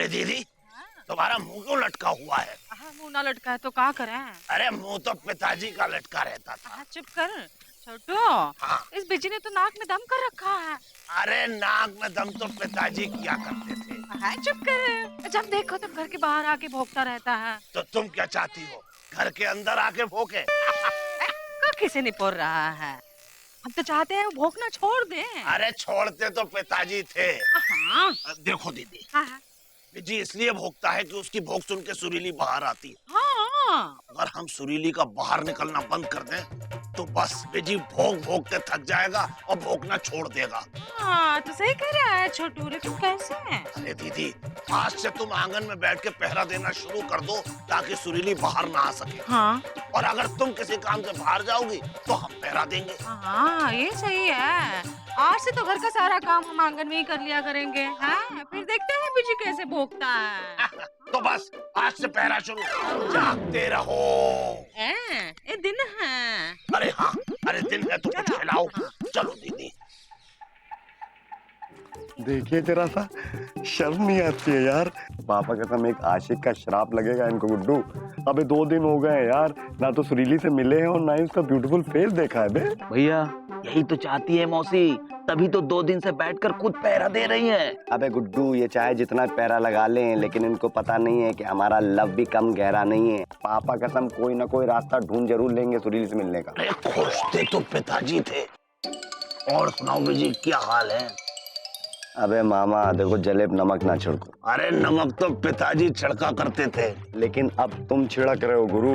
अरे दीदी, तुम्हारा मुंह क्यों लटका हुआ है? मुंह ना लटका है तो क्या करें? अरे मुंह तो पिताजी का लटका रहता था। चुप कर छोटू। हाँ। इस बिजी ने तो नाक में दम कर रखा है। अरे नाक में दम तो पिताजी क्या करते थे? चुप कर। जब देखो तब घर के बाहर आके भौंकता रहता है। तो तुम क्या चाहती हो, घर के अंदर आके भौंके? किसे नहीं पोर रहा है? हम तो चाहते हैं वो भौंकना छोड़ दे। अरे छोड़ते तो पिताजी थे। हाँ। देखो दीदी, हाँ। जी इसलिए भौंकता है कि उसकी भौंक सुन के सुरीली बाहर आती है। हाँ। अगर हम सुरीली का बाहर निकलना बंद कर दें तो बस बिजी भौंक भौंक के थक जाएगा और भौंकना छोड़ देगा। हाँ तो सही कह रहा है छोटू, लेकिन कैसे? अरे दीदी, आज से तुम आंगन में बैठ के पहरा देना शुरू कर दो ताकि सुरीली बाहर ना आ सके। हाँ। और अगर तुम किसी काम से बाहर जाओगी तो हम पहरा देंगे। हाँ ये सही है। आज से तो घर का सारा काम हम आंगन में ही कर लिया करेंगे। हाँ फिर देखते हैं बिजी कैसे भौंकता है। तो बस आज से पहरा शुरू, जागते रहो। ये दिन है। अरे हाँ, अरे दिन है तो कुछ खिलाओ। चलो दीदी। देखिए जरा सा, शर्म नहीं आती है यार। पापा कसम एक आशिक का श्राप लगेगा इनको गुड्डू। अबे 2 दिन हो गए यार, ना तो सुरीली से मिले हैं और ना ही उसका ब्यूटीफुल फेस देखा है बे। भैया यही तो चाहती है मौसी, तभी तो 2 दिन से बैठकर खुद पहरा दे रही है। अबे गुड्डू, ये चाहे जितना पैरा लगा लें लेकिन इनको पता नहीं है कि हमारा लव भी कम गहरा नहीं है। पापा कसम कोई ना कोई रास्ता ढूंढ जरूर लेंगे सुरीली से मिलने का। अरे खोजते तो पिताजी थे। और सुनाओ बिजी, क्या हाल है? अबे मामा देखो, जलेब नमक ना छिड़को। अरे नमक तो पिताजी छिड़का करते थे। लेकिन अब तुम छिड़क रहे हो गुरु।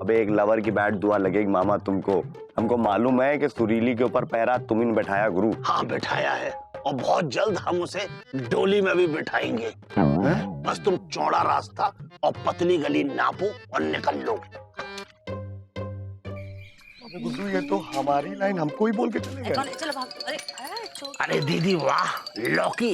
अबे एक लवर की बैड दुआ लगेगी मामा तुमको। हमको मालूम है कि सुरीली के ऊपर पैरा तुम ही ने बैठाया गुरु। हाँ बैठाया है, और बहुत जल्द हम उसे डोली में भी बिठाएंगे। बस तुम चौड़ा रास्ता और पतली गली नापो और निकल लो। अबे गुड्डू, ये तो हमारी लाइन हमको ही बोल के चले गए। चलो भाग। अरे दीदी वाह, लौकी।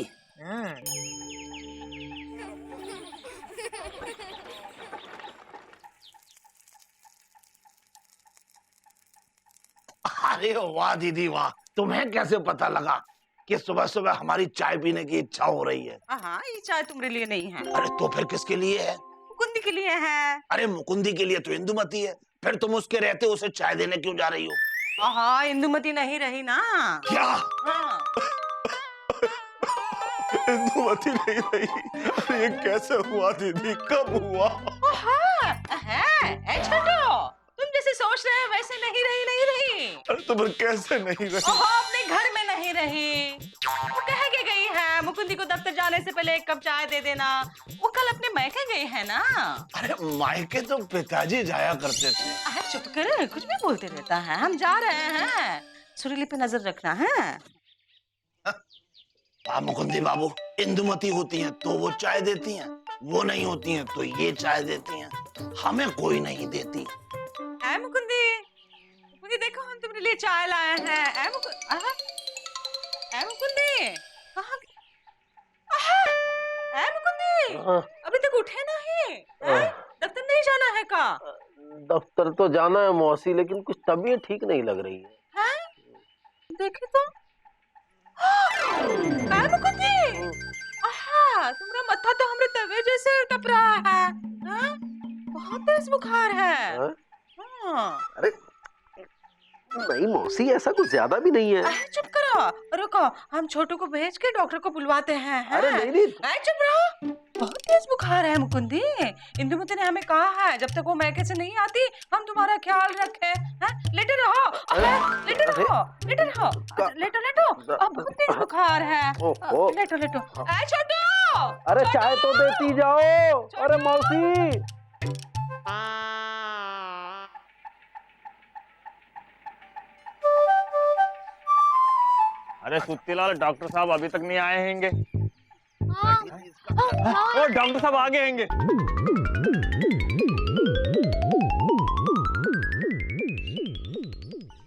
अरे वाह दीदी वाह, तुम्हें कैसे पता लगा कि सुबह सुबह हमारी चाय पीने की इच्छा हो रही है? हाँ ये चाय तुम्हारे लिए नहीं है, अरे तो फिर किसके लिए है? मुकुंदी के लिए है। अरे मुकुंदी के लिए तो इंदुमती है, फिर तुम उसके रहते उसे चाय देने क्यों जा रही हो? हाँ इंदुमती नहीं रही ना। क्या? हाँ। इंदुमती नहीं रही? अरे ये कैसे हुआ दीदी, कब हुआ? छोटू, तुम जैसे सोच रहे हो वैसे नहीं रही, नहीं रही। अरे तो फिर कैसे नहीं रही? अपने घर में नहीं रही। वो कह के गई है मुकुंदी को दफ्तर जाने से पहले 1 कप चाय दे देना। वो कल अपने मायके गई है ना। अरे मायके तो पिताजी जाया करते थे। चुप कर, कुछ भी बोलते रहता है। हम जा रहे हैं, सुरीली पे नजर रखना है। मुकुंदी बाबू, इंदुमती होती हैं तो वो चाय देती हैं, वो नहीं होती हैं तो ये चाय देती हैं, हमें कोई नहीं देती। मुकुंदी, मुकुंदी देखो हम तुम्हारे लिए चाय लाए हैं। मुकुंदी कहाँ? मुकुंदी अभी तक उठे नहीं? दफ्तर नहीं जाना है का? दफ्तर तो जाना है मौसी, लेकिन कुछ तबीयत ठीक नहीं लग रही है। देखे तो मुकुंदी, तुम्हारा मत्था तो हमरे तवे जैसे टप रहा है। बहुत तेज बुखार है। अरे नहीं मौसी, ऐसा कुछ ज्यादा भी नहीं है। चुप करो, रुको, हम छोटू को भेज के डॉक्टर को बुलवाते हैं। अरे नहीं। चुप रहो, बहुत तेज बुखार है मुकुंदी। इंदुमती ने हमें कहा है जब तक वो मैके से नहीं आती हम तुम्हारा ख्याल रखें। लेटे रहो, लेटे रहो, लेटे रहो, लेटो लेटो। बहुत तेज बुखार है। लेटो लेटो। छोटू, अरे चाय तो देती जाओ। अरे मौसी। अरे सुत्तीलाल, डॉक्टर साहब अभी तक नहीं आए हैंगे। ओ डॉक्टर साहब आ गए हैंगे।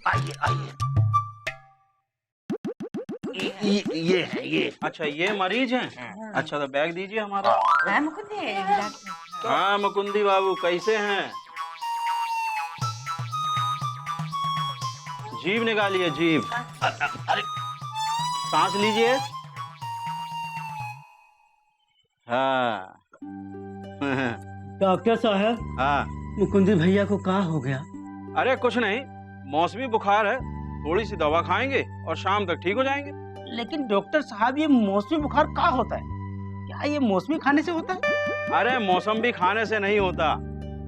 आइए आइए। ये है ये। अच्छा ये मरीज हैं? अच्छा तो बैग दीजिए हमारा। मुकुंदी। हाँ मुकुंदी बाबू कैसे हैं? जीभ निकालिए, जीभ। अरे सांस लीजिए। हाँ डॉक्टर साहब, हाँ। मुकुंदी भैया को क्या हो गया? अरे कुछ नहीं, मौसमी बुखार है, थोड़ी सी दवा खाएंगे और शाम तक ठीक हो जाएंगे। लेकिन डॉक्टर साहब, ये मौसमी बुखार क्या होता है? क्या ये मौसमी खाने से होता है? अरे मौसम भी खाने से नहीं होता,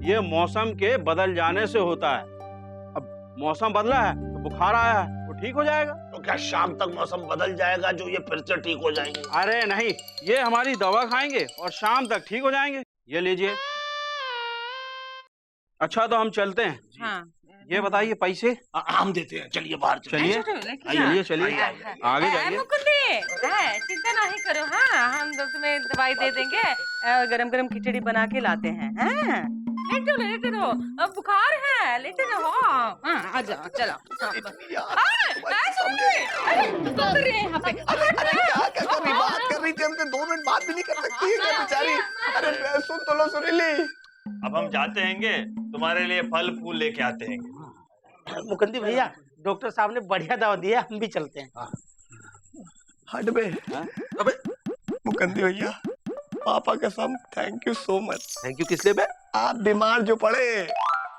ये मौसम के बदल जाने से होता है। अब मौसम बदला है तो बुखार आया है, तो ठीक हो जाएगा। तो क्या शाम तक मौसम बदल जाएगा जो ये फिर से ठीक हो जाएंगे? अरे नहीं, ये हमारी दवा खाएंगे और शाम तक ठीक हो जाएंगे। ये लीजिए। अच्छा तो हम चलते हैं। हाँ। ये बताइए पैसे हम देते हैं, चलिए बाहर चलिए चलिए चलिए आगे जाइए। मुकुंदी, चिंता नहीं करो। हाँ, हम लोग तुम्हें दवाई दे देंगे, गरम गरम खिचड़ी बना के लाते हैं। हाँ, लेटे रहो, अब बुखार है, लेटे रहो। हाँ, आ जाओ, चलो। बात कर रही थी हमसे, 2 मिनट बात भी नहीं कर सकती है क्या बेचारी? अरे सुन तो लो सुरीली। अब हम जाते हैंगे, तुम्हारे लिए फल फूल लेके आते हैं। मुकुंदी भैया, डॉक्टर साहब ने बढ़िया दवा दी है, हम भी चलते हैं। हट बे। अबे मुकुंदी भैया, पापा कसम thank you so much. Thank you किस लिए बे? आप बीमार जो पड़े,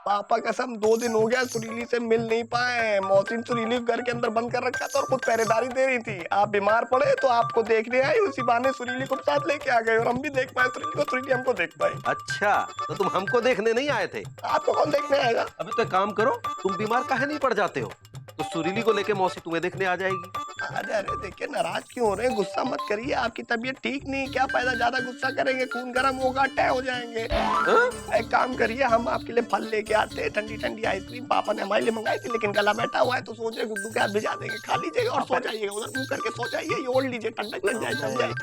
पापा कसम 2 दिन हो गया सुरीली से मिल नहीं पाए। मौसी सुरीली घर के अंदर बंद कर रखा था और खुद पहरेदारी दे रही थी। आप बीमार पड़े तो आपको देखने आई, उसी बहाने सुरीली को साथ लेके आ गए और हम भी देख पाए सुरीली को, सुरीली हमको देख पाई। अच्छा, तो तुम हमको देखने नहीं आए थे? आपको कौन देखने आएगा? अभी तो एक काम करो, तुम बीमार काहे नहीं पड़ जाते हो, तो सुरीली को लेके मौसी तुम्हें देखने आ जाएगी। अरे देखिए, नाराज क्यों हो रहे हैं? गुस्सा मत करिए, आपकी तबीयत ठीक नहीं, क्या फायदा ज्यादा गुस्सा करेंगे, खून गर्म होगा, टय हो जाएंगे। एक काम करिए, हम आपके लिए फल लेके आते हैं, ठंडी ठंडी आइसक्रीम पापा ने हमारे लिए मंगाई थी, लेकिन गला बैठा हुआ है तो सोचे गुड्डू के हाथ भिजा देंगे, खा लीजिएगा और सो जाइएगा, उधर मुंह करके सो जाइए, ये ओढ़ लीजिए, ठंडक लग जाए, जम जाए।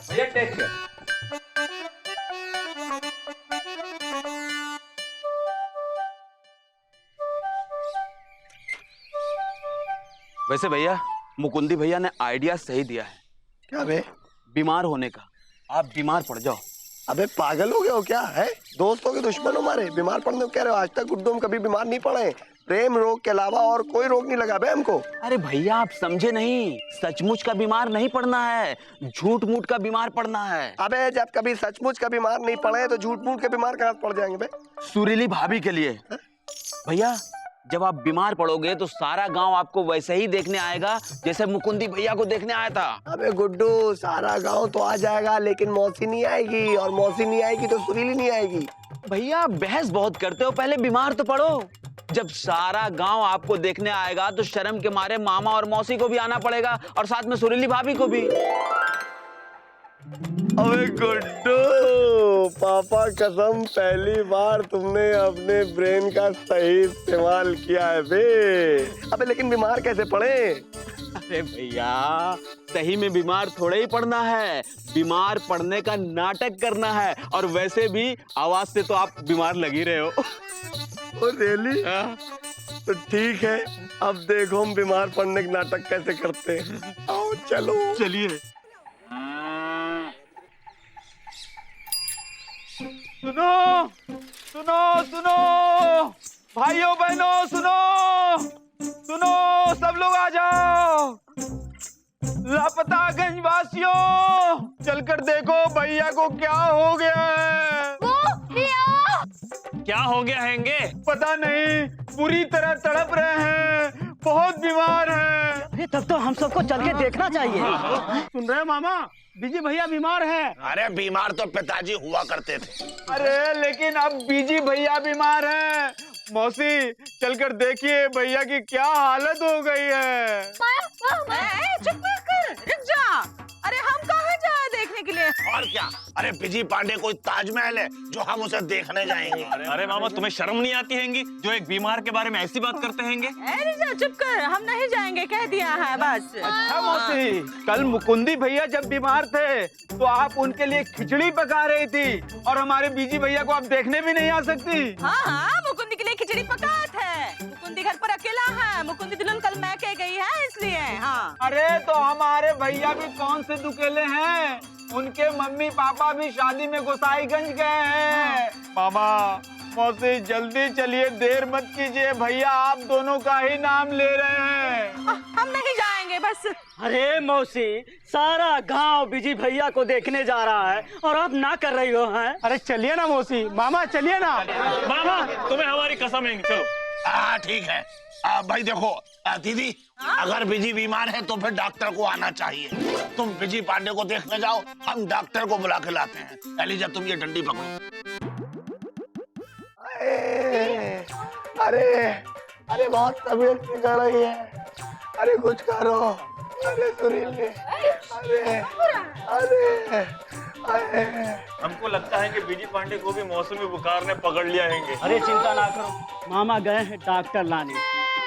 भैया टेक केयर। वैसे भैया, मुकुंदी भैया ने आइडिया सही दिया है। क्या बे? बीमार होने का। आप बीमार पड़ जाओ। अबे पागल हो गए हो क्या? है दोस्तों के दुश्मन हमारे, बीमार पड़ने को कह रहे हो? आज तक गुड्डू हम कभी बीमार नहीं पड़े, प्रेम रोग के अलावा और कोई रोग नहीं लगा बे हमको। अरे भैया, आप समझे नहीं, सचमुच का बीमार नहीं पड़ना है, झूठ मूठ का बीमार पड़ना है। अबे जब कभी सचमुच का बीमार नहीं पड़े तो झूठ मूठ के बीमार कहाँ पड़ जाएंगे बे? सुरीली भाभी के लिए। भैया, जब आप बीमार पड़ोगे तो सारा गांव आपको वैसे ही देखने आएगा जैसे मुकुंदी भैया को देखने आया था। अबे गुड्डू, सारा गांव तो आ जाएगा लेकिन मौसी नहीं आएगी, और मौसी नहीं आएगी तो सुरीली नहीं आएगी। भैया बहस बहुत करते हो, पहले बीमार तो पड़ो। जब सारा गांव आपको देखने आएगा तो शर्म के मारे मामा और मौसी को भी आना पड़ेगा और साथ में सुरीली भाभी को भी। अबे गुड्डू, पापा कसम पहली बार तुमने अपने ब्रेन का सही इस्तेमाल किया है बे। अबे लेकिन बीमार कैसे पड़े? अरे भैया, सही में बीमार थोड़े ही पड़ना है, बीमार पड़ने का नाटक करना है। और वैसे भी आवाज से तो आप बीमार लग ही रहे हो। Oh really? तो ठीक है, अब देखो हम बीमार पड़ने का नाटक कैसे करते हैं। आओ चलो। चलिए। सुनो सुनो सुनो भाइयों बहनों, सुनो सुनो, सब लोग आ जाओ। लापता गंजवासियों, चलकर देखो भैया को क्या हो गया है। क्या हो गया हैंगे? पता नहीं, पूरी तरह तड़प रहे हैं, बहुत बीमार हैं। अरे तब तो हम सबको चल के देखना चाहिए। सुन रहे हो मामा, बीजी भैया बीमार है। अरे बीमार तो पिताजी हुआ करते थे। अरे लेकिन अब बीजी भैया बीमार हैं। मौसी, चलकर देखिए भैया की क्या हालत हो गई है। चुप कर, रुक जा। अरे हम कहाँ जाए देखने के लिए? और क्या? अरे बिजी पांडे कोई ताजमहल है जो हम उसे देखने जाएंगे। अरे मामा, तुम्हें शर्म नहीं आती हैंगी जो एक बीमार के बारे में ऐसी बात करते हैंगे? रिजा चुप कर, हम नहीं जाएंगे, कह दिया है बस। अच्छा मौसी, कल मुकुंदी भैया जब बीमार थे तो आप उनके लिए खिचड़ी पका रही थी और हमारे बीजी भैया को आप देखने भी नहीं आ सकती। हाँ, मुकुंदी के लिए खिचड़ी पका थे। मुकुंदी घर पर अकेला है, मुकुंदी दुल्हन कल मैके गई है इसलिए। हाँ। अरे तो हमारे भैया भी कौन से दुकेले हैं, उनके मम्मी पापा भी शादी में गोसाईगंज गए हैं। मामा, मौसी जल्दी चलिए, देर मत कीजिए, भैया आप दोनों का ही नाम ले रहे हैं। हम नहीं जाएंगे। जाएंगे बस। अरे मौसी, सारा गांव बिजी भैया को देखने जा रहा है और आप ना कर रही हो हैं? अरे चलिए ना मौसी, मामा चलिए ना। मामा तुम्हें हमारी कसम है, चलो। हाँ ठीक है। भाई देखो दीदी, अगर बिजी बीमार है तो फिर डॉक्टर को आना चाहिए। तुम बिजी पांडे को देखने जाओ, हम डॉक्टर को बुला के लाते हैं। एलिजा तुम ये डंडी पकड़ो। अरे बहुत तबीयत बिगड़ रही है। अरे कुछ करो। अरे सुरीली, अरे हमको लगता है कि बीजी पांडे को भी मौसमी बुखार ने पकड़ लिया है। अरे चिंता ना करो, मामा गए हैं डॉक्टर लाने।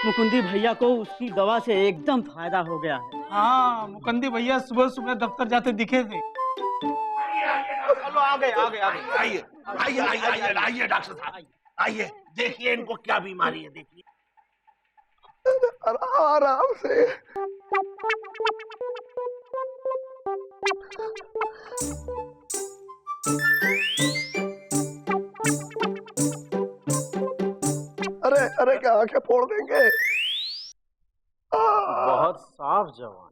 मुकुंदी भैया को उसकी दवा से एकदम फायदा हो गया है। हाँ, मुकुंदी भैया सुबह सुबह दफ्तर जाते दिखे थे। चलो आगे आगे आगे। आइए आइए आइए आइए डॉक्टर साहब, आइए देखिए इनको क्या बीमारी है, देखिए। आराम से। अरे क्या आंखें फोड़ देंगे। बहुत साफ जवान।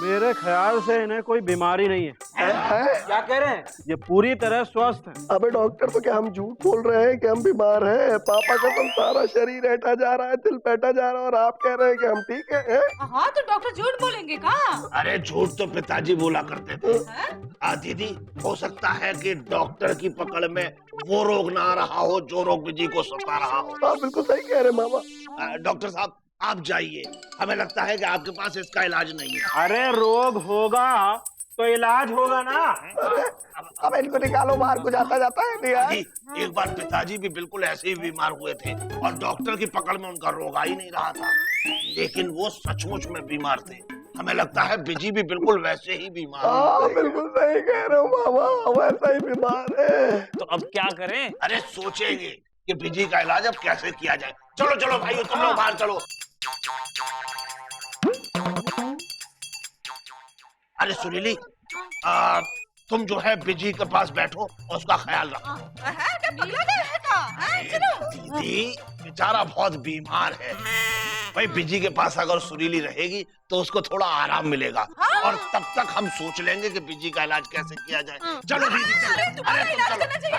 मेरे ख्याल से इन्हें कोई बीमारी नहीं है। क्या कह रहे हैं? ये पूरी तरह स्वस्थ है। अबे डॉक्टर, तो क्या हम झूठ बोल रहे हैं कि हम बीमार हैं? पापा का तो सारा शरीर ऐठा जा रहा है, दिल बैठा जा रहा है, और आप कह रहे हैं कि हम ठीक हैं? हाँ तो डॉक्टर झूठ बोलेंगे का? अरे झूठ तो पिताजी बोला करते थे। दीदी हो सकता है कि डॉक्टर की पकड़ में वो रोग ना आ रहा हो जो रोग बिजी को सता रहा हो। आप बिल्कुल सही कह रहे मामा। डॉक्टर साहब आप जाइए, हमें लगता है कि आपके पास इसका इलाज नहीं है। अरे रोग होगा तो इलाज होगा ना। अब इनको निकालो बाहर, को जाता जाता है नहीं यार। एक बार पिताजी भी बिल्कुल ऐसे ही बीमार हुए थे और डॉक्टर की पकड़ में उनका रोग आ ही नहीं रहा था, लेकिन वो सचमुच में बीमार थे। हमें लगता है बिजी भी बिल्कुल वैसे ही बीमार है। बिल्कुल सही कह रहे हो मामा, वैसा ही बीमार है। तो अब क्या करें? अरे सोचेंगे कि बिजी का इलाज अब कैसे किया जाए। चलो चलो भाइयों, तुम लोग बाहर चलो। अरे सुरीली, तुम जो है बिजी के पास बैठो और उसका ख्याल रखो। दीदी बेचारा बहुत बीमार है भाई, बिजी के पास अगर सुरीली रहेगी तो उसको थोड़ा आराम मिलेगा। और तब तक हम सोच लेंगे कि बिजी का इलाज कैसे किया जाए। चलो दीदी चलो। अरे तुम चलो।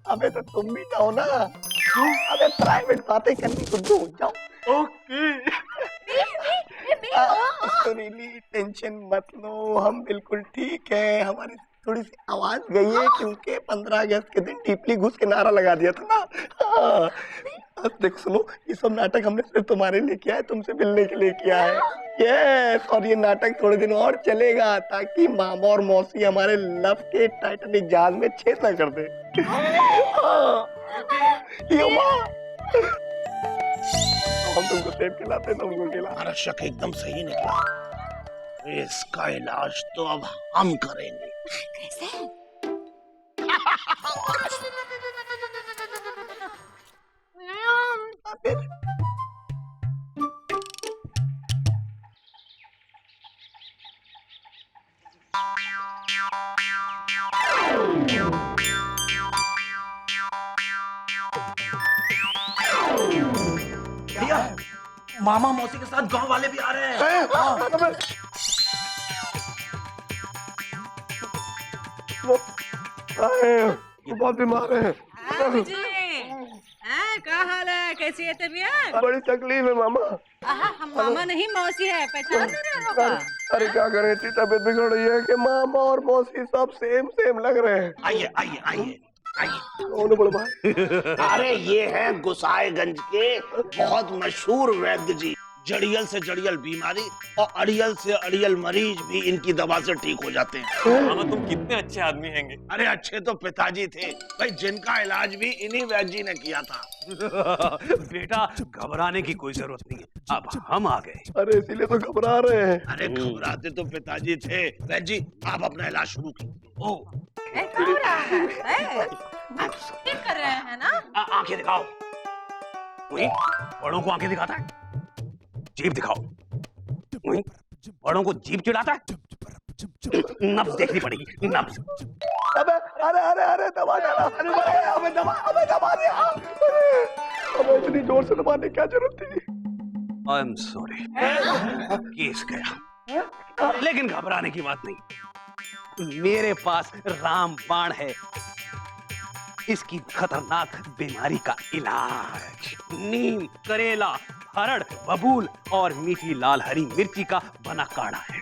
अबे तो तुम भी जाओ ना। अबे प्राइवेट बातें करनी तो दो, जाओ। सुरीली टेंशन मत लो, हम बिल्कुल ठीक है। हमारी थोड़ी सी आवाज गई है क्योंकि 15 अगस्त के दिन टीपली घुस के नारा लगा दिया था ना। देख सुनो, ये सब नाटक हमने सिर्फ तुम्हारे लिए किया है, तुमसे मिलने के लिए किया है। यस, और ये नाटक थोड़े दिन और चलेगा ताकि मामा और मौसी हमारे लव के टाइटैनिक जहाज में छेद न कर दे। ये माँ, हम तुमको सेब खिलाते, तुमको खिला। हमारा शक एकदम सही निकला। इसका इलाज तो अब हम करेंगे। कैसे? मामा मौसी के साथ गांव वाले भी आ रहे हैं। बहुत बीमार है। क्या हाल है, कैसी है तबीयत? बड़ी तकलीफ है मामा। हम मामा नहीं मौसी है, पहचान नहीं रहे हो का? अरे क्या करें, इतनी तबीयत बिगड़ रही है कि मामा और मौसी सब सेम सेम लग रहे हैं। आइए आइए आइए आइए। कौन बड़ा भाई? अरे ये है गुसाईगंज के बहुत मशहूर वैद्य जी। जड़ियल से जड़ियल बीमारी और अड़ियल से अड़ियल मरीज भी इनकी दवा से ठीक हो जाते हैं। मामा तुम कितने अच्छे आदमी हैंगे। अरे अच्छे तो पिताजी थे भाई, जिनका इलाज भी इन्हीं वैद्य जी ने किया था। बेटा घबराने की कोई जरूरत नहीं है, अब हम आ गए। अरे इसीलिए तो घबरा रहे हैं। अरे घबराते तो पिताजी थे। वैद्य जी आप अपना इलाज शुरू कीजिए। ठीक कर रहे हैं ना? आंखें दिखाओ। वही बड़ों को आंखें दिखाता है, जीभ दिखाओ। वही बड़ों को जीभ चिढ़ाता है, नब्ज देखनी पड़ेगी, नब्ज। अबे अरे अरे अरे दबा डाला, अबे दबा दे, अबे इतनी जोर से दबाने की क्या जरूरत थी? आई एम सॉरी, केस गया। लेकिन घबराने की बात नहीं, मेरे पास रामबाण है, इसकी खतरनाक बीमारी का इलाज। नीम, करेला, हरड़, बबूल और मीठी लाल हरी मिर्ची का बना काढ़ा है।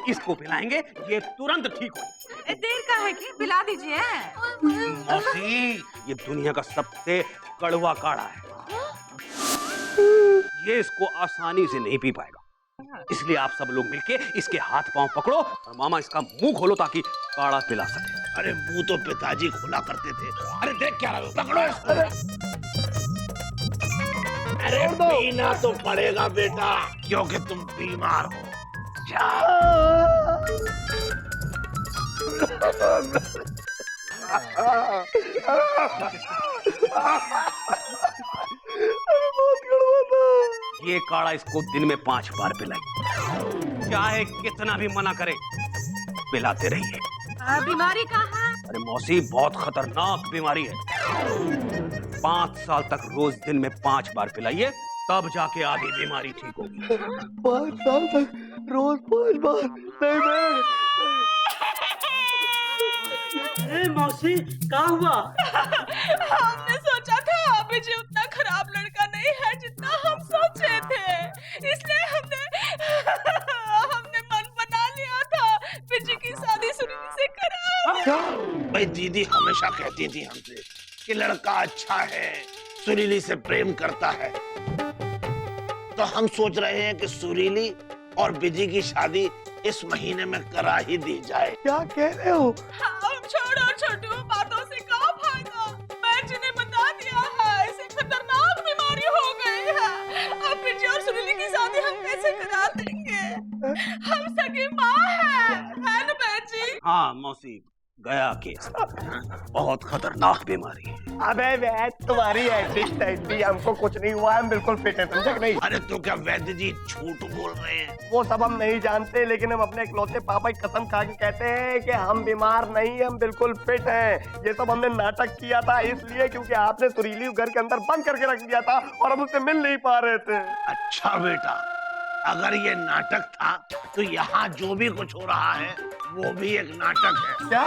इसको पिलाएंगे, ये तुरंत ठीक हो। देर का है कि पिला दीजिए। मौसी, ये दुनिया का सबसे कड़वा काढ़ा है, ये इसको आसानी से नहीं पी पाएगा। इसलिए आप सब लोग मिलके इसके हाथ पांव पकड़ो और मामा इसका मुंह खोलो ताकि काढ़ा पिला सके। अरे मुंह तो पिताजी खोला करते थे। अरे देख क्या रहे हो, पकड़ो इसको। अरे पीना तो पड़ेगा बेटा, क्योंकि तुम बीमार हो। ये काढ़ा इसको दिन में 5 बार पिलाइए, चाहे कितना भी मना करे पिलाते रहिए। बीमारी कहाँ? अरे मौसी, बहुत खतरनाक बीमारी है। 5 साल तक रोज दिन में 5 बार पिलाइए, तब जाके आधी बीमारी ठीक होगी। 5 साल तक रोज 5 बार? नहीं। अरे मौसी, क्या हुआ? हमने सोचा था अभिजी उतना खराब लड़का नहीं है जितना हम सोचे थे, इसलिए हमने मन बना लिया था बिजी की शादी सुरीली से करा। भाई दीदी हमेशा कहती थी हमसे कि लड़का अच्छा है, सुरीली से प्रेम करता है, तो हम सोच रहे हैं कि सुरीली और बिजी की शादी इस महीने में करा ही दी जाए। क्या कह रहे हो? छोड़ो छोटू, बातों से क्या फायदा? मैं जिन्हें बता दिया है, इसे खतरनाक बीमारी हो गई है। अब बिजी और सुरीली की शादी हम कैसे करा देंगे? हम सगी माँ है ना बेटी? हाँ मौसी, गया केस, बहुत खतरनाक बीमारी है। अबे वैद्य, तुम्हारी एटिक तैसी, हमको कुछ नहीं हुआ, हम बिल्कुल फिट है, समझे कि नहीं? अरे तो क्या वैद्य जी झूठ बोल रहे हैं? वो सब हम नहीं जानते, लेकिन हम अपने इकलौते पापा की कसम खा के कहते हैं कि हम बीमार नहीं, हम बिल्कुल फिट हैं। ये सब हमने नाटक किया था इसलिए क्योंकि आपने सुरीली घर के अंदर बंद करके रख दिया था और हम उससे मिल नहीं पा रहे थे। अच्छा बेटा, अगर ये नाटक था तो यहाँ जो भी कुछ हो रहा है वो भी एक नाटक है। क्या?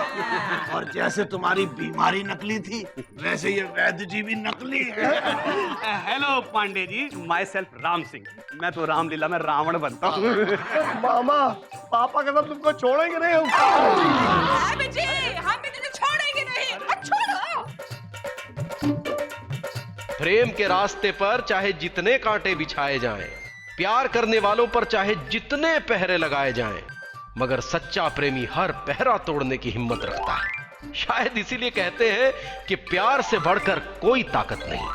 और जैसे तुम्हारी बीमारी नकली थी, वैसे ये वैद्य जी भी नकली है। Hello Pandey ji, myself Ram Singh. मैं तो रामलीला में रावण बनता हूँ। मामा, पापा का सब तुमको छोड़ेंगे नहीं हम। हम भी तुझे छोड़ेंगे नहीं। छोड़ो। प्रेम के रास्ते पर चाहे जितने कांटे बिछाए जाएं, प्यार करने वालों पर चाहे जितने पहरे लगाए जाएं, मगर सच्चा प्रेमी हर पहरा तोड़ने की हिम्मत रखता है। शायद इसीलिए कहते हैं कि प्यार से बढ़कर कोई ताकत नहीं।